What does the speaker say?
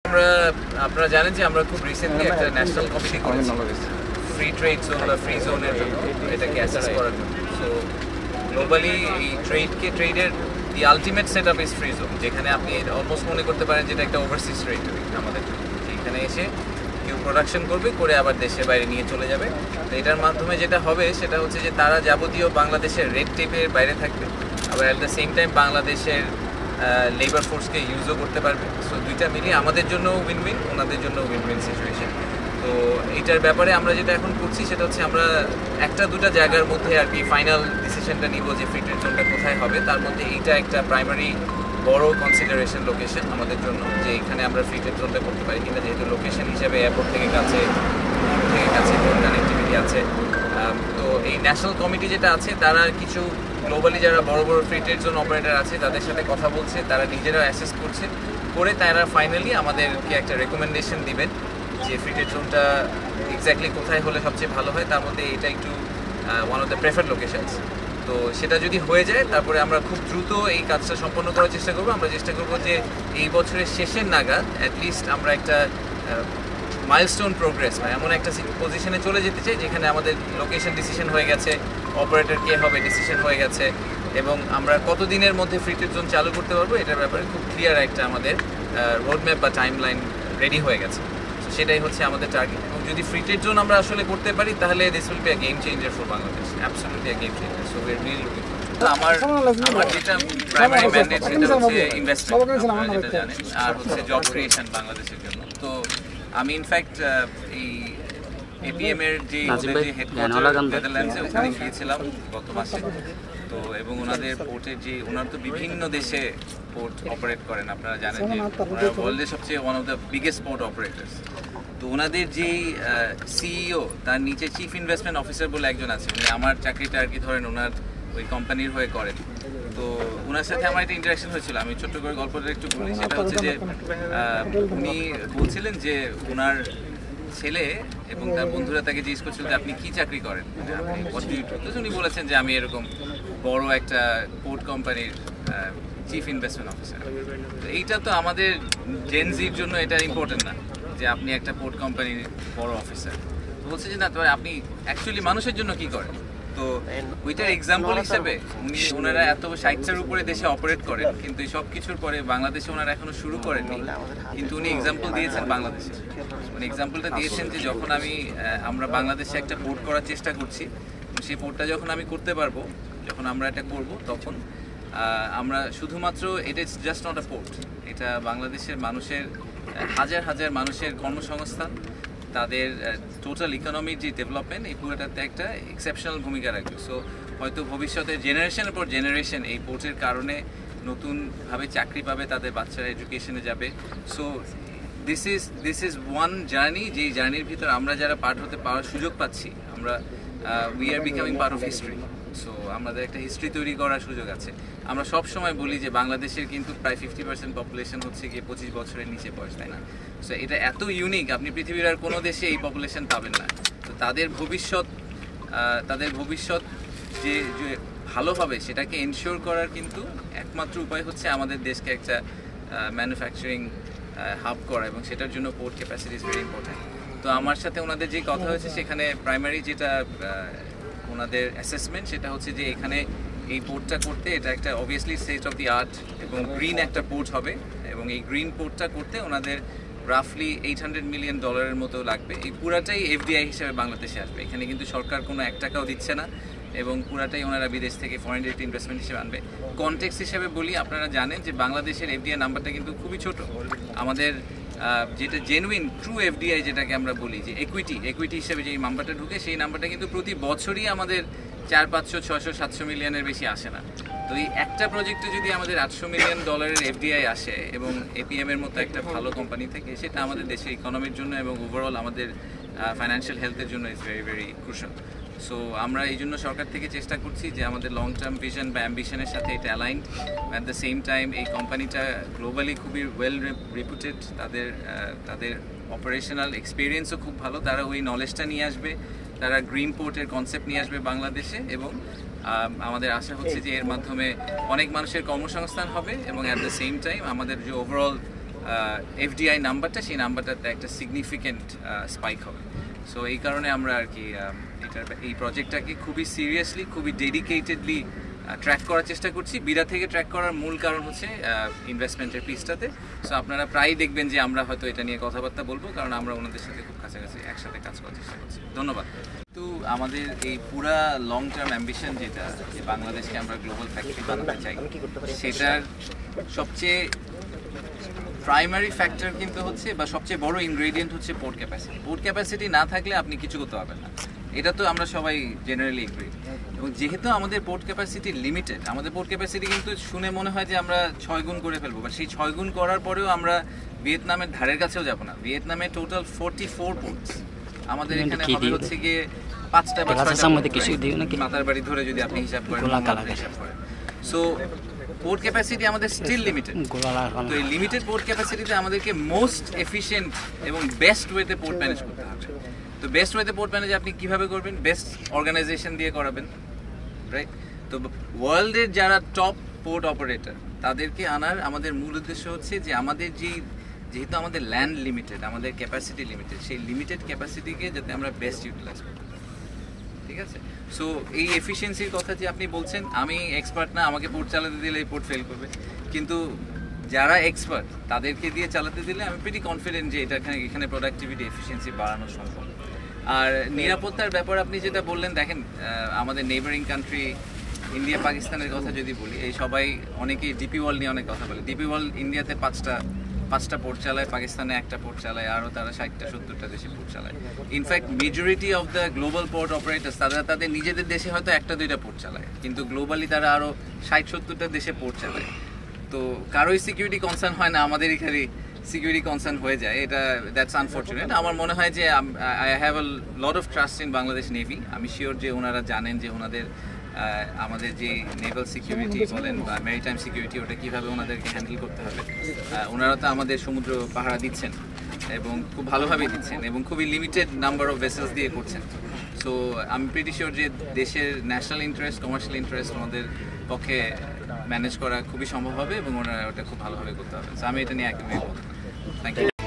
আমরা আপনারা জানেন যে আমরা খুব রিসেন্টলি একটা ন্যাশনাল কমিটি করেছি ফ্রি ট্রেড জোন বা ফ্রি জোনের জন্য এটাকে অ্যাসেস করার জন্য। সো গ্লোবালি এই ট্রেডের the ultimate set up is free zone, যেখানে আপনি অলমোস্ট মনে করতে পারেন যেটা একটা ওভারসিজ ট্রেড আমাদের, এখানে এসে কেউ প্রোডাকশন করবে, করে আবার দেশের বাইরে নিয়ে চলে যাবে। তো এটার মাধ্যমে যেটা হবে সেটা হচ্ছে যে তারা যাবতীয় বাংলাদেশের রেড টেপের বাইরে থাকবে, আবার অ্যাট দ্য সেম টাইম বাংলাদেশের লেবার ফোর্সকে ইউজও করতে পারবে। সো দুইটা মিলিয়ে আমাদের জন্য উইন উইন, ওনাদের জন্য উইন উইন সিচুয়েশন। তো এইটার ব্যাপারে আমরা যেটা এখন করছি সেটা হচ্ছে আমরা একটা দুটা জায়গার মধ্যে আর কি ফাইনাল ডিসিশনটা নিব যে ফ্রি ট্রেড জোনটা কোথায় হবে। তার মধ্যে এইটা একটা প্রাইমারি বড় কনসিডারেশন লোকেশন আমাদের জন্য, যে এখানে আমরা ফ্রি ট্রেড জোনটা করতে পারি কিনা, যেহেতু লোকেশন হিসেবে এয়ারপোর্ট থেকে কাছে, রোড কানেক্টিভিটি আছে। তো এই ন্যাশনাল কমিটি যেটা আছে তারা কিছু গ্লোবালি যারা বড় বড় ফ্রি ট্রেড জোন অপারেটর আছে তাদের সাথে কথা বলছে, তারা নিজেরাও অ্যাসেস করছে, করে তারা ফাইনালি আমাদেরকে একটা রেকমেন্ডেশন দিবেন যে ফ্রি ট্রেড জোনটা এক্স্যাক্টলি কোথায় হলে সবচেয়ে ভালো হয়। তার মধ্যে এটা একটু one of the preferred locations. তো সেটা যদি হয়ে যায় তারপরে আমরা খুব দ্রুত এই কাজটা সম্পন্ন করার চেষ্টা করবো। আমরা চেষ্টা করবো যে এই বছরের শেষের নাগাদ অ্যাটলিস্ট আমরা একটা মাইলস্টোন প্রোগ্রেস বা এমন একটা পজিশনে চলে যেতে চাই যেখানে আমাদের লোকেশন ডিসিশন হয়ে গেছে, অপারেটর কে হবে ডিসিশন হয়ে গেছে, এবং আমরা কতদিনের মধ্যে ফ্রি ট্রেড জোন চালু করতে পারবো এটার ব্যাপারে খুব ক্লিয়ার একটা আমাদের রোডম্যাপ বা টাইমলাইন রেডি হয়ে গেছে। তো সেটাই হচ্ছে আমাদের টার্গেট, এবং যদি ফ্রি ট্রেড জোন আমরা আসলে করতে পারি তাহলে this will be a game changer for Bangladesh, absolutely a game changer. So we are really looking আমার যেটা প্রাইমারি ম্যান্ডেট সেটা হচ্ছে ইনভেস্টমেন্ট, যেটা জানেন, আর হচ্ছে জব ক্রিয়েশন বাংলাদেশের জন্য। তো আমি ইনফ্যাক্ট এই এপিএম এর যে হেডকোয়ার্টার নেদারল্যান্ডসে ওখানে গিয়েছিলাম গত মাসে। তো এবং ওনাদের পোর্টের যে ওনারা তো বিভিন্ন দেশে পোর্ট অপারেট করেন, আপনারা জানেন যে ওয়ার্ল্ডের সবচেয়ে one of the biggest port operators. তো ওনাদের যেই সিইও, তার নিচে চিফ ইনভেস্টমেন্ট অফিসার বলে একজন আছে, উনি আমার চাকরিটা আর কি ধরেন ওনার ওই কোম্পানির হয়ে করেন। তো ওনার সাথে আমার একটা ইন্টারাকশন হয়েছিল, আমি ছোট্ট করে গল্পটা একটু বলি। সেটা হচ্ছে যে উনি বলছিলেন যে ওনার ছেলে এবং তার বন্ধুরা তাকে জিজ্ঞেস করছিল যে আপনি কি চাকরি করেন, উনি বলেছেন যে আমি এরকম বড় একটা পোর্ট কোম্পানির চিফ ইনভেস্টমেন্ট অফিসার। তো এইটা তো আমাদের জেনজির জন্য এটা ইম্পর্টেন্ট না যে আপনি একটা পোর্ট কোম্পানির বড় অফিসার। তো বলছে যে না, তো আপনি অ্যাকচুয়ালি মানুষের জন্য কি করেন। তো ওইটার এক্সাম্পল হিসেবে ওনারা এত 60টার উপরে দেশে অপারেট করেন, কিন্তু সব কিছুর পরে বাংলাদেশে ওনারা এখনো শুরু করেননি। কিন্তু উনি এক্সাম্পল দিয়েছেন বাংলাদেশে, উনি এক্সাম্পলটা দিয়েছেন যে যখন আমরা বাংলাদেশে একটা পোর্ট করার চেষ্টা করছি, সেই পোর্টটা যখন আমি করতে পারবো, যখন আমরা এটা করব, তখন আমরা শুধুমাত্র এটা জাস্ট নট আ পোর্ট, এটা বাংলাদেশের মানুষের হাজার হাজার মানুষের কর্মসংস্থান, তাদের টোটাল ইকোনমির যে ডেভেলপমেন্ট, এই পুরোটাতে একটা এক্সেপশনাল ভূমিকা রাখবে। সো হয়তো ভবিষ্যতে জেনারেশনের পর জেনারেশন এই পোর্টের কারণে নতুনভাবে চাকরি পাবে, তাদের বাচ্চারা এডুকেশনে যাবে। So this is one journey, যেই জার্নির ভিতর আমরা যারা পার্ট হতে পাওয়ার সুযোগ পাচ্ছি, আমরা we are becoming part of history. So আমাদের একটা হিস্ট্রি তৈরি করার সুযোগ আছে। আমরা সব সময় বলি যে বাংলাদেশের কিন্তু প্রায় 50% পপুলেশন হচ্ছে গিয়ে 25 বছরের নিচে বয়স, তাই না? সো এটা এত ইউনিক, আপনি পৃথিবীর আর কোনো দেশে এই পপুলেশন পাবেন না। তো তাদের ভবিষ্যৎ যে ভালো হবে সেটাকে এনশিওর করার কিন্তু একমাত্র উপায় হচ্ছে আমাদের দেশকে একটা ম্যানুফ্যাকচারিং হাব করা, এবং সেটার জন্য port capacity is very important. তো আমার সাথে ওনাদের যে কথা হয়েছে, সেখানে প্রাইমারি যেটা ওনাদের অ্যাসেসমেন্ট সেটা হচ্ছে যে এখানে এই পোর্টটা করতে, এটা একটা obviously state of the art এবং গ্রিন একটা পোর্ট হবে, এবং এই গ্রিন পোর্টটা করতে ওনাদের রাফলি $800 মিলিয়ন মতো লাগবে। এই পুরাটাই এফডিআই হিসেবে বাংলাদেশে আসবে, এখানে কিন্তু সরকার কোনো 1 টাকাও দিচ্ছে না, এবং পুরাটাই ওনারা বিদেশ থেকে ফরেন ডিরেক্ট ইনভেস্টমেন্ট হিসেবে আনবে। কনটেক্সট হিসেবে বলি, আপনারা জানেন যে বাংলাদেশের এফডিআই নাম্বারটা কিন্তু খুবই ছোট। আমাদের যেটা জেনুইন ট্রু এফডিআই যেটাকে আমরা বলি, যে একুইটি হিসেবে যে নাম্বারটা ঢুকে, সেই নাম্বারটা কিন্তু প্রতি বছরই আমাদের 400, 500, 600, 700 মিলিয়নের বেশি আসে না। তো এই একটা প্রজেক্টে যদি আমাদের $800 মিলিয়ন এফডিআই আসে, এবং এপিএম এর মতো একটা ভালো কোম্পানি থেকে, সেটা আমাদের দেশের ইকোনমির জন্য এবং ওভারঅল আমাদের ফাইন্যান্সিয়াল হেলথের জন্য is very very crucial. So আমরা এই জন্য সরকার থেকে চেষ্টা করছি যে আমাদের লং টার্ম ভিশন বা অ্যাম্বিশনের সাথে এটা aligned. At the same time এই কোম্পানিটা গ্লোবালি খুবই ওয়েল রেপুটেড, তাদের অপারেশনাল এক্সপিরিয়েন্সও খুব ভালো, তারা ওই নলেজটা নিয়ে আসবে, তারা গ্রিন পোর্টের কনসেপ্ট নিয়ে আসবে বাংলাদেশে, এবং আমাদের আশা হচ্ছে যে এর মাধ্যমে অনেক মানুষের কর্মসংস্থান হবে, এবং অ্যাট দ্য সেম টাইম আমাদের যে ওভারঅল এফডিআই নাম্বারটা, সেই নাম্বারটাতে একটা সিগনিফিক্যান্ট স্পাইক হবে। সো এই কারণে আমরা আর কি এই প্রজেক্টটাকে খুবই সিরিয়াসলি, খুবই ডেডিকেটেডলি ট্র্যাক করার চেষ্টা করছি। বিরা থেকে ট্র্যাক করার মূল কারণ হচ্ছে ইনভেস্টমেন্টের পিসটাতে। সো আপনারা প্রায়ই দেখবেন যে আমরা হয়তো এটা নিয়ে কথাবার্তা বলবো, কারণ আমরা ওনাদের সাথে খুব কাছাকাছি একসাথে কাজ করার চেষ্টা করছি। ধন্যবাদ। তো আমাদের এই পুরা লং টার্ম অ্যাম্বিশন যেটা, যে বাংলাদেশকে আমরা গ্লোবাল ফ্যাক্টরি বানাতে চাই, সেটার সবচেয়ে প্রাইমারি ফ্যাক্টর কিন্তু হচ্ছে, বা সবচেয়ে বড় ইনগ্রেডিয়েন্ট হচ্ছে পোর্ট ক্যাপাসিটি। পোর্ট ক্যাপাসিটি না থাকলে আপনি কিছু করতে পারবেন না, এটা তো আমরা সবাই জেনারেলি এগ্রি। এবং যেহেতু আমাদের পোর্ট ক্যাপাসিটি লিমিটেড, আমাদের পোর্ট ক্যাপাসিটি কিন্তু শুনে মনে হয় যে আমরা 6 গুণ করে ফেলবো, বা সেই 6 গুণ করার পরেও আমরা ভিয়েতনামের ধারের কাছেও যাব না। ভিয়েতনামে টোটাল 44 পোর্টস, আমাদের এখানে হবে হচ্ছে গিয়ে 5টা বা 6টা মাতার বাড়ি ধরে যদি আপনি হিসাব করেন, সো পোর্ট ক্যাপাসিটি আমাদের স্টিল লিমিটেড। তো এই লিমিটেড পোর্ট ক্যাপাসিটিতে আমাদেরকে মোস্ট এফিশিয়েন্ট এবং বেস্ট ওয়েতে পোর্ট ম্যানেজ করতে হবে। তো বেস্ট ওয়েতে পোর্ট ম্যানেজ আপনি কীভাবে করবেন? বেস্ট অর্গানাইজেশন দিয়ে করাবেন, রাইট? তো ওয়ার্ল্ডের যারা টপ পোর্ট অপারেটর, তাদেরকে আনার আমাদের মূল উদ্দেশ্য হচ্ছে যে আমাদের যেহেতু আমাদের ল্যান্ড লিমিটেড, আমাদের ক্যাপাসিটি লিমিটেড, সেই লিমিটেড ক্যাপাসিটিকে যাতে আমরা বেস্ট ইউটিলাইজ করতে পারি, ঠিক আছে? সো এই এফিসিয়েন্সির কথা যে আপনি বলছেন, আমি এক্সপার্ট না, আমাকে পোর্ট চালাতে দিলে এই পোর্ট ফেল করবে, কিন্তু যারা এক্সপার্ট তাদেরকে দিয়ে চালাতে দিলে আমি প্রিটি কনফিডেন্ট যে এখানে প্রোডাক্টিভিটি, এফিসিয়েন্সি বাড়ানো সম্ভব। আর নিরাপত্তার ব্যাপার আপনি যেটা বললেন, দেখেন আমাদের নেইবারিং কান্ট্রি ইন্ডিয়া পাকিস্তানের কথা যদি বলি, এই সবাই অনেকেই ডিপি ওয়ার্ল্ড নিয়ে অনেক কথা বলে। ডিপি ওয়ার্ল্ড ইন্ডিয়াতে 5টা পোর্ট চালায়, পাকিস্তানে 1টা পোর্ট চালায়, আরও তারা 60-70টা দেশে পোর্ট চালায়। In fact majority of the global port operators তারা তাদের নিজেদের দেশে হয়তো 1-2টা পোর্ট চালায়, কিন্তু গ্লোবালি তারা আরও 60-70টা দেশে পোর্ট চালায়। তো কারোই সিকিউরিটি কনসার্ন হয় না, আমাদের এখানে সিকিউরিটি কনসার্ন হয়ে যায়, এটা দ্যাটস আনফর্চুনেট। আমার মনে হয় যে I have a lot of trust in Bangladesh navy. আমি শিওর যে ওনারা জানেন যে ওনাদের আমাদের যে নেভাল সিকিউরিটি বলেন বা ম্যারিটাইম সিকিউরিটি, ওটা কীভাবে ওনাদেরকে হ্যান্ডেল করতে হবে। ওনারা তো আমাদের সমুদ্র পাহারা দিচ্ছেন এবং খুব ভালোভাবেই দিচ্ছেন, এবং খুবই লিমিটেড নাম্বার অফ ভেসেলস দিয়ে করছেন। সো আমি প্রিটি শিওর যে দেশের ন্যাশনাল ইন্টারেস্ট, কমার্শিয়াল ইন্টারেস্ট ওনাদের পক্ষে ম্যানেজ করা খুবই সম্ভব হবে, এবং ওনারা ওটা খুব ভালোভাবে করতে হবে। সো আমি এটা নিয়ে একদমই বলবো। Thank you.